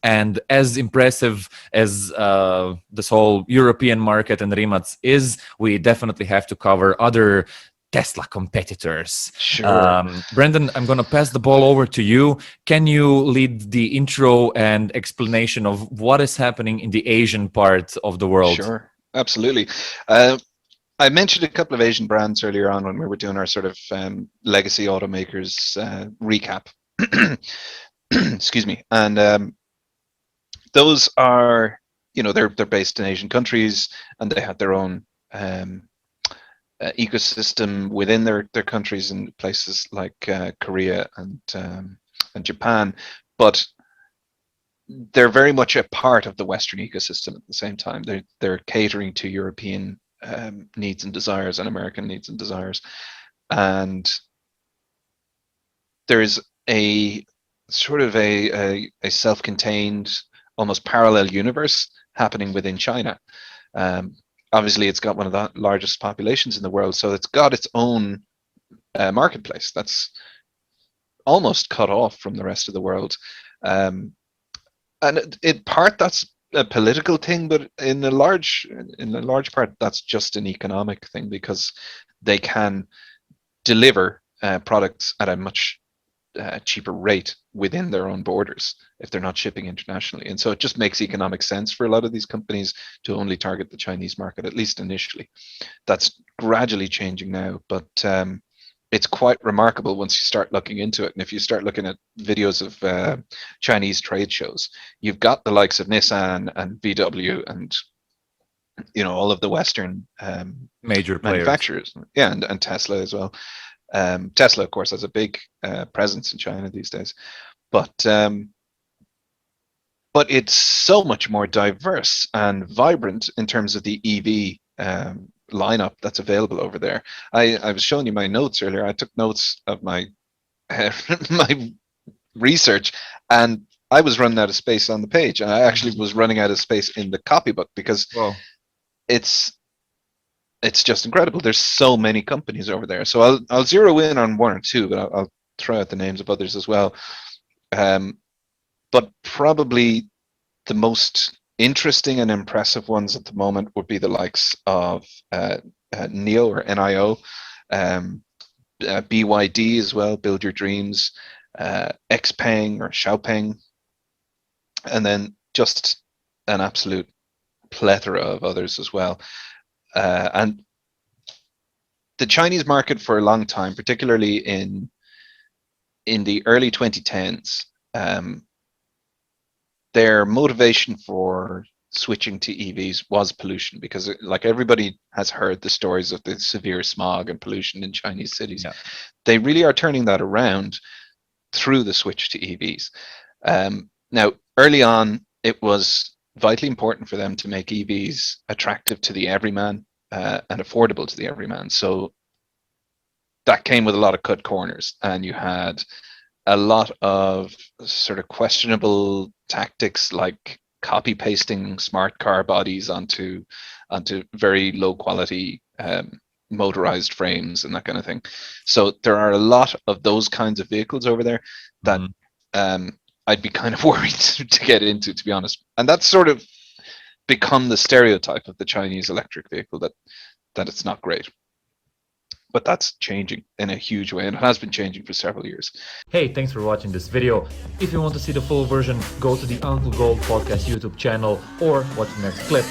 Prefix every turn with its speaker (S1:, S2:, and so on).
S1: And as impressive as this whole European market and Rimac is, we definitely have to cover other Tesla competitors.
S2: Sure.
S1: Brendan, I'm going to pass the ball over to you. Can you lead the intro and explanation of what is happening in the Asian part of the world?
S2: Sure. Absolutely. I mentioned a couple of Asian brands earlier on when we were doing our sort of legacy automakers recap. Excuse me. And those are, they're based in Asian countries, and they have their own ecosystem within their countries in places like Korea and Japan, but they're very much a part of the Western ecosystem at the same time. They're catering to European needs and desires and American needs and desires, and there's a sort of a self-contained, almost parallel universe happening within China. Obviously, it's got one of the largest populations in the world, so it's got its own marketplace that's almost cut off from the rest of the world. And in part, that's a political thing, but in a large part, that's just an economic thing, because they can deliver products at a much cheaper rate within their own borders if they're not shipping internationally. And so it just makes economic sense for a lot of these companies to only target the Chinese market, at least initially. That's gradually changing now, but it's quite remarkable once you start looking into it. And if you start looking at videos of Chinese trade shows, you've got the likes of Nissan and VW and all of the Western
S1: major
S2: manufacturers, and Tesla as well. Tesla, of course, has a big presence in China these days, but it's so much more diverse and vibrant in terms of the EV lineup that's available over there. I was showing you my notes earlier. I took notes of my my research, and I was running out of space on the page, and I actually was running out of space in the copybook, because it's just incredible. There's so many companies over there. So I'll zero in on one or two, but I'll throw out the names of others as well. But probably the most interesting and impressive ones at the moment would be the likes of NIO or NIO, BYD as well, Build Your Dreams, Xpeng or Xiaopeng, and then just an absolute plethora of others as well. And the Chinese market for a long time, particularly in the early 2010s, their motivation for switching to EVs was pollution, because like everybody has heard the stories of the severe smog and pollution in Chinese cities. Yeah. They really are turning that around through the switch to EVs. Now, early on, it was vitally important for them to make EVs attractive to the everyman and affordable to the everyman. So that came with a lot of cut corners, and you had a lot of sort of questionable tactics, like copy pasting smart car bodies onto very low quality motorized frames and that kind of thing. So there are a lot of those kinds of vehicles over there that I'd be kind of worried to get into, to be honest. And that's sort of become the stereotype of the Chinese electric vehicle, that it's not great. But that's changing in a huge way, and it has been changing for several years.
S1: Hey, thanks for watching this video. If you want to see the full version, go to the Uncle Gold Podcast YouTube channel or watch the next clip.